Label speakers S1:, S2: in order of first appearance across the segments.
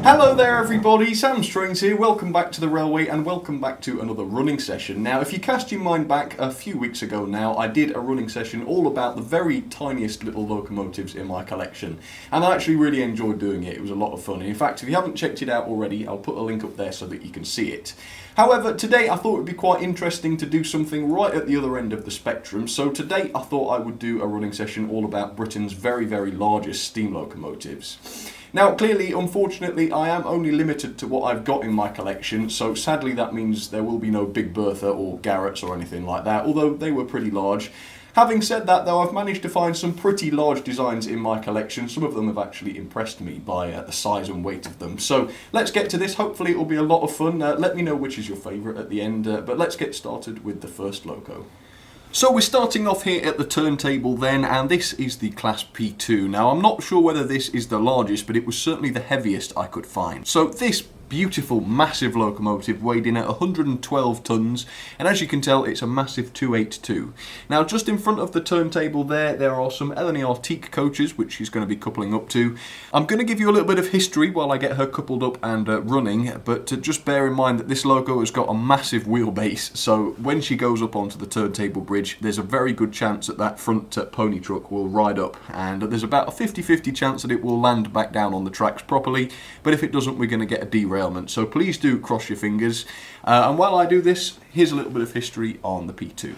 S1: Hello there everybody, Sam Strains here, welcome back to the Railway and welcome back to another running session. Now if you cast your mind back a few weeks ago now, I did a running session all about the very tiniest little locomotives in my collection, and I actually really enjoyed doing it. It was a lot of fun. In fact, if you haven't checked it out already, I'll put a link up there so that you can see it. However, today I thought it would be quite interesting to do something right at the other end of the spectrum. So today I thought I would do a running session all about Britain's very, very largest steam locomotives. Now clearly, unfortunately, I am only limited to what I've got in my collection, so sadly that means there will be no Big Bertha or Garretts or anything like that, although they were pretty large. Having said that though, I've managed to find some pretty large designs in my collection. Some of them have actually impressed me by the size and weight of them. So let's get to this. Hopefully it will be a lot of fun. Let me know which is your favourite at the end, but let's get started with the first loco. So we're starting off here at the turntable then, and this is the Class P2. Now I'm not sure whether this is the largest, but it was certainly the heaviest I could find. So this beautiful, massive locomotive weighed in at 112 tonnes, and as you can tell, it's a massive 282. Now, just in front of the turntable there are some L&R teak coaches, which she's going to be coupling up to. I'm going to give you a little bit of history while I get her coupled up and running, but just bear in mind that this loco has got a massive wheelbase, so when she goes up onto the turntable bridge, there's a very good chance that that front pony truck will ride up, and there's about a 50-50 chance that it will land back down on the tracks properly, but if it doesn't, we're going to get a derailment. So please do cross your fingers. And while I do this, here's a little bit of history on the P2.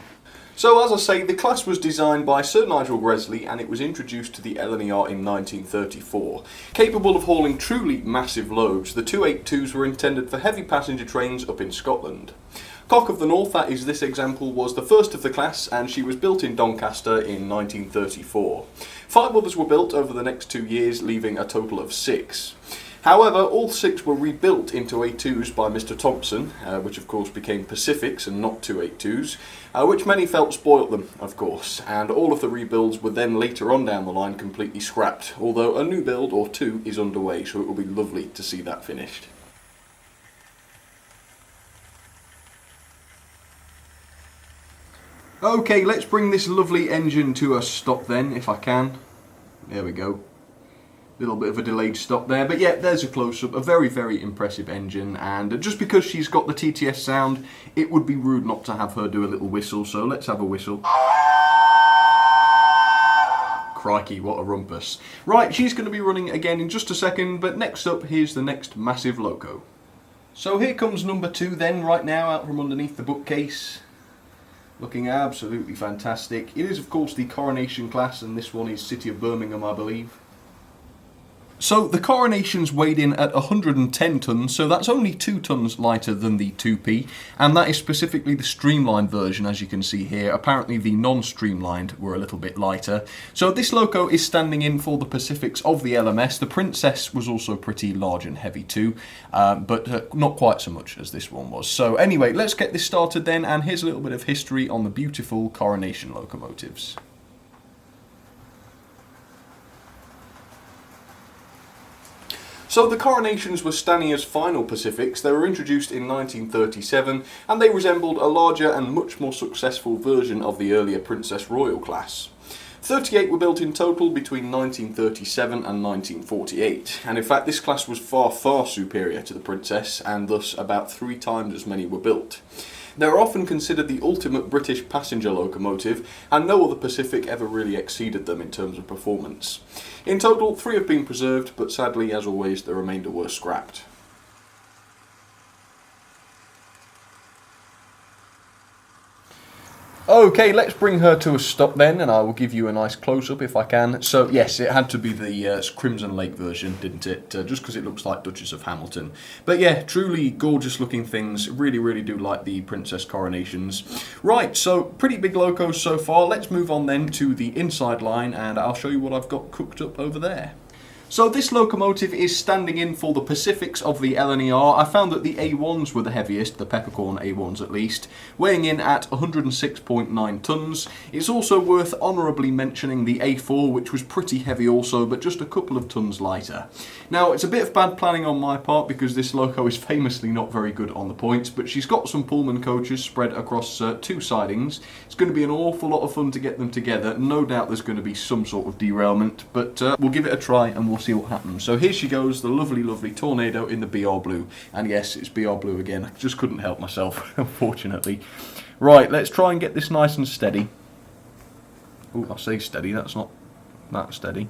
S1: So as I say, the class was designed by Sir Nigel Gresley and it was introduced to the L&R in 1934. Capable of hauling truly massive loads, the 282s were intended for heavy passenger trains up in Scotland. Cock of the North, that is this example, was the first of the class, and she was built in Doncaster in 1934. 5 others were built over the next 2 years, leaving a total of 6. However, all 6 were rebuilt into A2s by Mr. Thompson, which of course became Pacifics and not 282s, which many felt spoilt them, of course, and all of the rebuilds were then later on down the line completely scrapped, although a new build or 2 is underway, so it will be lovely to see that finished. Okay, let's bring this lovely engine to a stop then, if I can. There we go. Little bit of a delayed stop there, but yeah, there's a close-up. A very, very impressive engine, and just because she's got the TTS sound, it would be rude not to have her do a little whistle, so let's have a whistle. Crikey, what a rumpus. Right, she's going to be running again in just a second, but next up, here's the next massive loco. So here comes number 2 then, right now, out from underneath the bookcase. Looking absolutely fantastic. It is, of course, the Coronation Class, and this one is City of Birmingham, I believe. So the Coronations weighed in at 110 tonnes, so that's only 2 tonnes lighter than the 2P, and that is specifically the streamlined version, as you can see here. Apparently the non-streamlined were a little bit lighter. So this loco is standing in for the Pacifics of the LMS. The Princess was also pretty large and heavy too, but not quite so much as this one was. So anyway, let's get this started then, and here's a little bit of history on the beautiful Coronation locomotives. So the Coronations were Stanley's final Pacifics. They were introduced in 1937 and they resembled a larger and much more successful version of the earlier Princess Royal class. 38 were built in total between 1937 and 1948, and in fact this class was far, far superior to the Princess, and thus about 3 times as many were built. They are often considered the ultimate British passenger locomotive, and no other Pacific ever really exceeded them in terms of performance. In total, 3 have been preserved, but sadly, as always, the remainder were scrapped. Okay, let's bring her to a stop then, and I will give you a nice close-up if I can. So yes, it had to be the Crimson Lake version, didn't it? Just because it looks like Duchess of Hamilton. But yeah, truly gorgeous looking things. Really, really do like the Princess Coronations. Right, so pretty big locos so far. Let's move on then to the inside line, and I'll show you what I've got cooked up over there. So this locomotive is standing in for the Pacifics of the L&R. I found that the A1s were the heaviest, the Peppercorn A1s at least, weighing in at 106.9 tonnes. It's also worth honourably mentioning the A4, which was pretty heavy also, but just a couple of tonnes lighter. Now, it's a bit of bad planning on my part because this loco is famously not very good on the points, but she's got some Pullman coaches spread across 2 sidings. It's going to be an awful lot of fun to get them together. No doubt there's going to be some sort of derailment, but we'll give it a try and we'll we'll see what happens. So here she goes, the lovely, lovely Tornado in the BR Blue. And yes, it's BR Blue again. I just couldn't help myself, unfortunately. Right, let's try and get this nice and steady. Oh, I say steady, that's not that steady.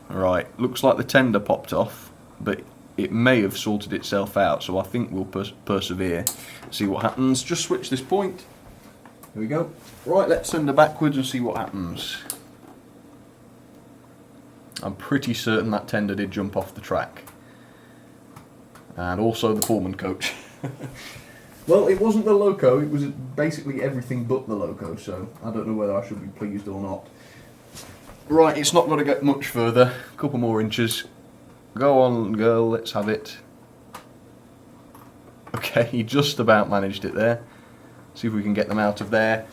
S1: Right, looks like the tender popped off, but it may have sorted itself out, so I think we'll persevere. See what happens. Just switch this point. Here we go. Right, let's send her backwards and see what happens. I'm pretty certain that tender did jump off the track. And also the Pullman coach. Well, it wasn't the loco, it was basically everything but the loco, so I don't know whether I should be pleased or not. Right, it's not going to get much further. A couple more inches. Go on, girl, let's have it. Okay, you just about managed it there. See if we can get them out of there.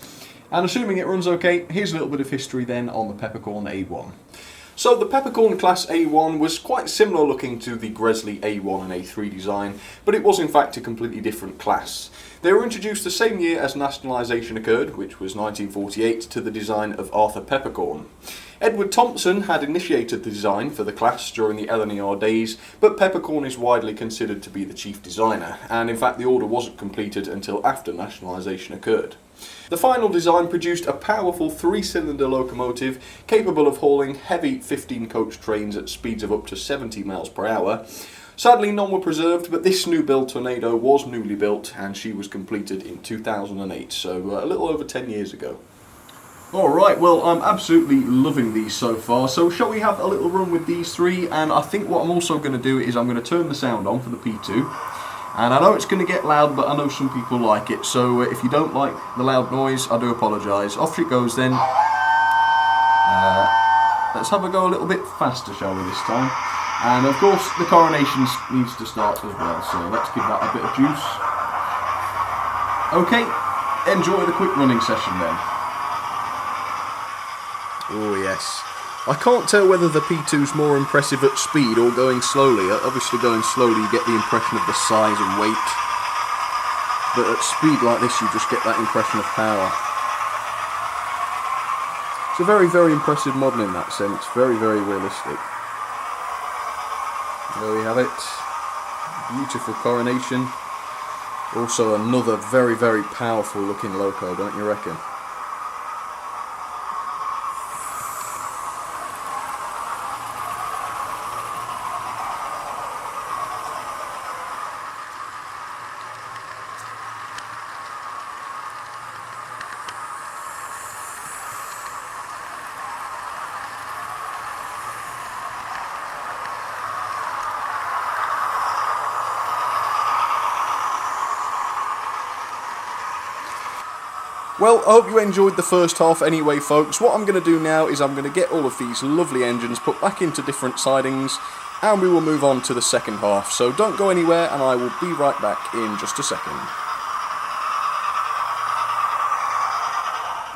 S1: And assuming it runs okay, here's a little bit of history then on the Peppercorn A1. So the Peppercorn Class A1 was quite similar looking to the Gresley A1 and A3 design, but it was in fact a completely different class. They were introduced the same year as nationalisation occurred, which was 1948, to the design of Arthur Peppercorn. Edward Thompson had initiated the design for the class during the LNER days, but Peppercorn is widely considered to be the chief designer, and in fact the order wasn't completed until after nationalisation occurred. The final design produced a powerful 3-cylinder locomotive capable of hauling heavy 15-coach trains at speeds of up to 70 miles per hour. Sadly, none were preserved, but this new build Tornado was newly built and she was completed in 2008, so a little over 10 years ago. Alright, well, I'm absolutely loving these so far, so shall we have a little run with these three? And I think what I'm also going to do is I'm going to turn the sound on for the P2. And I know it's going to get loud, but I know some people like it, so if you don't like the loud noise, I do apologise. Off it goes then. Let's have a go a little bit faster, shall we, this time? And of course, the Coronation needs to start as well, so let's give that a bit of juice. Okay, enjoy the quick running session then. Oh yes. I can't tell whether the P2's more impressive at speed or going slowly. Obviously going slowly you get the impression of the size and weight. But at speed like this you just get that impression of power. It's a very, very impressive model in that sense. Very, very realistic. There we have it. Beautiful Coronation. Also another very, very powerful looking loco, don't you reckon? Well, I hope you enjoyed the first half anyway, folks. What I'm going to do now is I'm going to get all of these lovely engines put back into different sidings, and we will move on to the second half. So don't go anywhere, and I will be right back in just a second.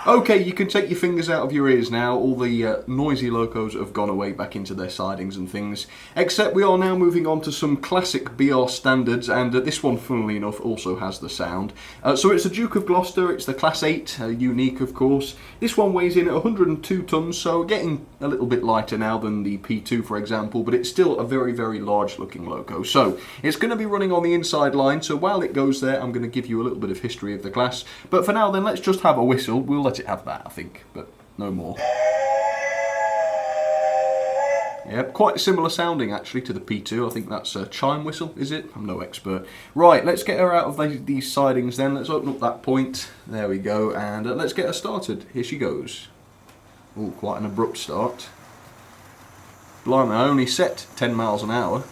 S1: Okay, you can take your fingers out of your ears now. All the noisy locos have gone away back into their sidings and things. Except we are now moving on to some classic BR standards, and this one, funnily enough, also has the sound. So it's the Duke of Gloucester, it's the Class 8, unique of course. This one weighs in at 102 tonnes, so getting a little bit lighter now than the P2 for example, but it's still a very, very large looking loco. So it's going to be running on the inside line, so while it goes there I'm going to give you a little bit of history of the class. But for now then, let's just have a whistle. We'll let it have that, I think, but no more. Yep, quite similar sounding actually to the P2. I think that's a chime whistle, is it? I'm no expert. Right, let's get her out of these sidings then. Let's open up that point. There we go, and let's get her started. Here she goes. Oh, quite an abrupt start. Blimey, I only set 10 miles an hour.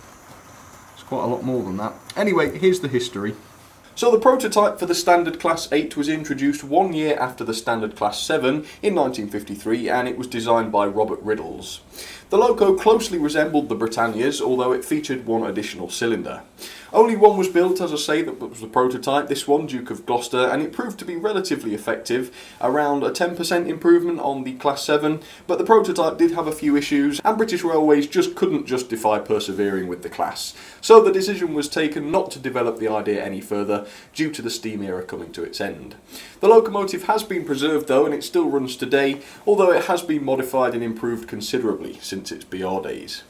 S1: It's quite a lot more than that. Anyway, here's the history. So the prototype for the Standard Class 8 was introduced 1 year after the Standard Class 7 in 1953, and it was designed by Robert Riddles. The loco closely resembled the Britannia's, although it featured one additional cylinder. Only one was built, as I say, that was the prototype, this one, Duke of Gloucester, and it proved to be relatively effective, around a 10% improvement on the Class 7, but the prototype did have a few issues, and British Railways just couldn't justify persevering with the class. So the decision was taken not to develop the idea any further, Gloucester due to the steam era coming to its end. The locomotive has been preserved though, and it still runs today, although it has been modified and improved considerably since its BR days.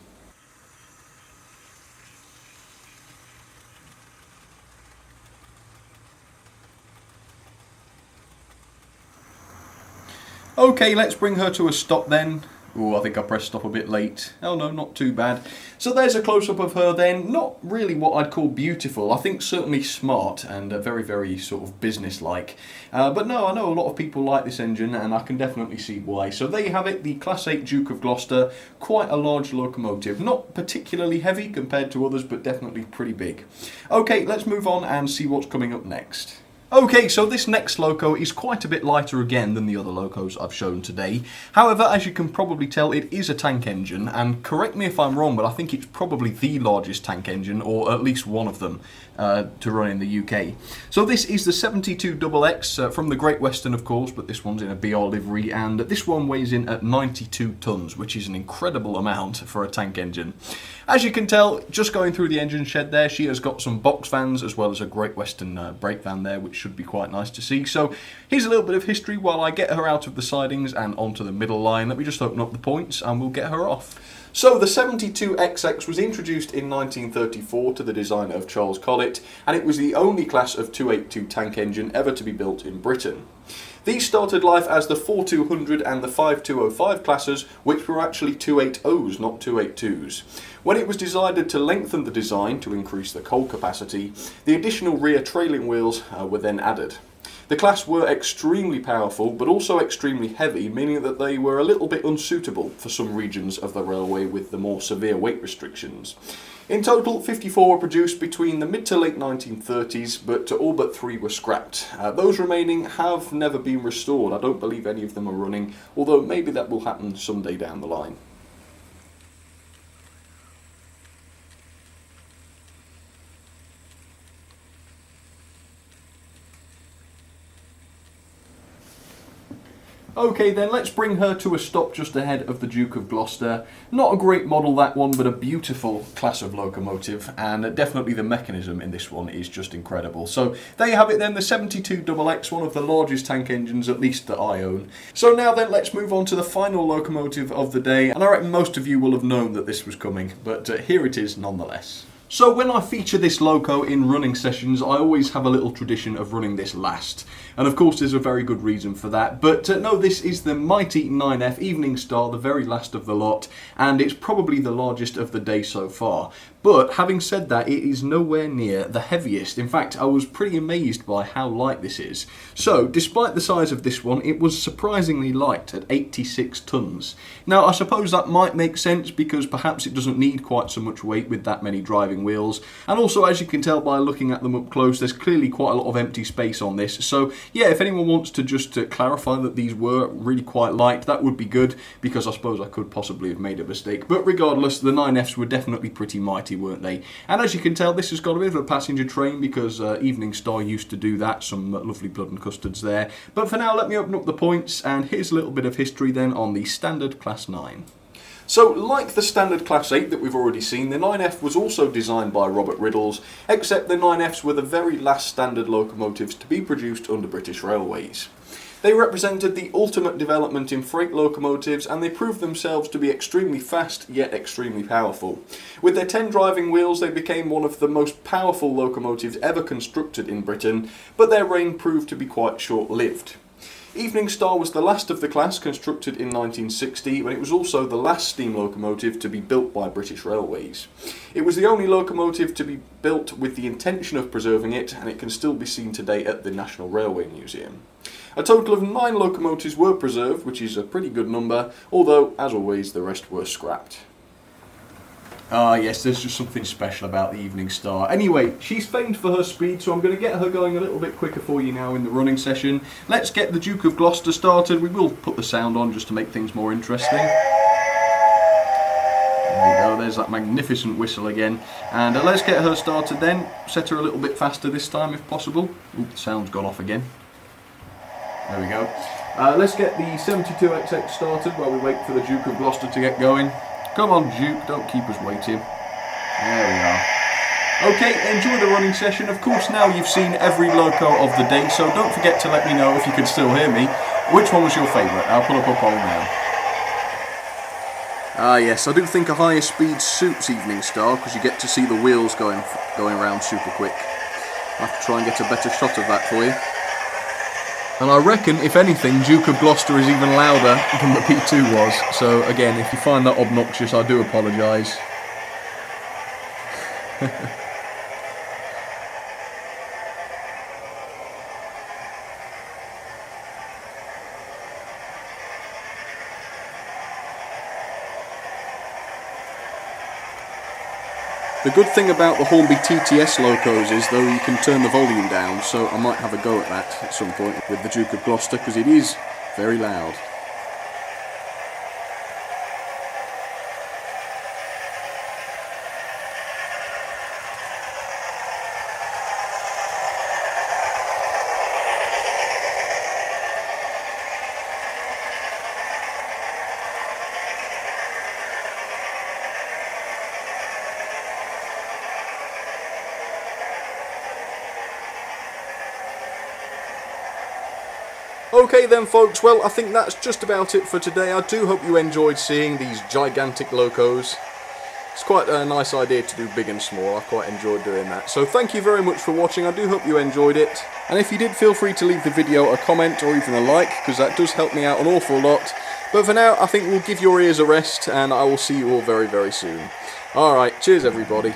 S1: Okay, let's bring her to a stop then. Oh, I think I pressed stop a bit late. Oh no, not too bad. So there's a close-up of her then. Not really what I'd call beautiful. I think certainly smart and very, very sort of business-like. But no, I know a lot of people like this engine and I can definitely see why. So there you have it, the Class 8 Duke of Gloucester. Quite a large locomotive. Not particularly heavy compared to others, but definitely pretty big. Okay, let's move on and see what's coming up next. Okay, so this next loco is quite a bit lighter again than the other locos I've shown today. However, as you can probably tell, it is a tank engine, and correct me if I'm wrong, but I think it's probably the largest tank engine, or at least one of them, to run in the UK. So this is the 72XX from the Great Western, of course, but this one's in a BR livery, and this one weighs in at 92 tonnes, which is an incredible amount for a tank engine. As you can tell, just going through the engine shed there, she has got some box fans as well as a Great Western brake van there, which should be quite nice to see. So here's a little bit of history while I get her out of the sidings and onto the middle line. Let me just open up the points and we'll get her off. So the 72XX was introduced in 1934 to the designer of Charles Collett, and it was the only class of 282 tank engine ever to be built in Britain. These started life as the 4200 and the 5205 classes, which were actually 280s, not 282s. When it was decided to lengthen the design to increase the coal capacity, the additional rear trailing wheels were then added. The class were extremely powerful, but also extremely heavy, meaning that they were a little bit unsuitable for some regions of the railway with the more severe weight restrictions. In total, 54 were produced between the mid to late 1930s, but all but 3 were scrapped. Those remaining have never been restored. I don't believe any of them are running, although maybe that will happen someday down the line. Okay then, let's bring her to a stop just ahead of the Duke of Gloucester. Not a great model that one, but a beautiful class of locomotive, and definitely the mechanism in this one is just incredible. So there you have it then, the 72XX, one of the largest tank engines, at least that I own. So now then, let's move on to the final locomotive of the day, and I reckon most of you will have known that this was coming, but here it is nonetheless. So when I feature this loco in running sessions, I always have a little tradition of running this last. And of course there's a very good reason for that. But no, this is the mighty 9F Evening Star, the very last of the lot, and it's probably the largest of the day so far. But having said that, it is nowhere near the heaviest. In fact, I was pretty amazed by how light this is. So, despite the size of this one, it was surprisingly light at 86 tonnes. Now, I suppose that might make sense because perhaps it doesn't need quite so much weight with that many driving wheels. And also, as you can tell by looking at them up close, there's clearly quite a lot of empty space on this. So, yeah, if anyone wants to just clarify that these were really quite light, that would be good, because I suppose I could possibly have made a mistake. But regardless, the 9Fs were definitely pretty mighty, weren't they? And as you can tell, this has got a bit of a passenger train because Evening Star used to do that. Some lovely blood and custards there. But for now, let me open up the points, and here's a little bit of history then on the standard Class 9. So, like the standard Class 8 that we've already seen, the 9F was also designed by Robert Riddles, except the 9Fs were the very last standard locomotives to be produced under British Railways. They represented the ultimate development in freight locomotives, and they proved themselves to be extremely fast yet extremely powerful. With their 10 driving wheels, they became one of the most powerful locomotives ever constructed in Britain, but their reign proved to be quite short-lived. Evening Star was the last of the class, constructed in 1960, but it was also the last steam locomotive to be built by British Railways. It was the only locomotive to be built with the intention of preserving it, and it can still be seen today at the National Railway Museum. A total of 9 locomotives were preserved, which is a pretty good number, although, as always, the rest were scrapped. Ah yes, there's just something special about the Evening Star. Anyway, she's famed for her speed, so I'm going to get her going a little bit quicker for you now in the running session. Let's get the Duke of Gloucester started. We will put the sound on just to make things more interesting. There you go, there's that magnificent whistle again. And let's get her started then. Set her a little bit faster this time if possible. Oop, the sound's gone off again. There we go. Let's get the 72XX started while we wait for the Duke of Gloucester to get going. Come on, Duke, don't keep us waiting. There we are. Okay, enjoy the running session. Of course, now you've seen every loco of the day, so don't forget to let me know, if you can still hear me, which one was your favourite. I'll put up a poll now. Ah yes, I do think a higher speed suits Evening Star, because you get to see the wheels going around super quick. I'll have to try and get a better shot of that for you. And I reckon, if anything, Duke of Gloucester is even louder than the P2 was. So again, if you find that obnoxious, I do apologise. The good thing about the Hornby TTS locos is, though, you can turn the volume down, so I might have a go at that at some point with the Duke of Gloucester, because it is very loud. Okay then folks, well I think that's just about it for today. I do hope you enjoyed seeing these gigantic locos. It's quite a nice idea to do big and small. I quite enjoyed doing that. So thank you very much for watching. I do hope you enjoyed it. And if you did, feel free to leave the video a comment or even a like, because that does help me out an awful lot. But for now, I think we'll give your ears a rest, and I will see you all very, very soon. Alright, cheers everybody.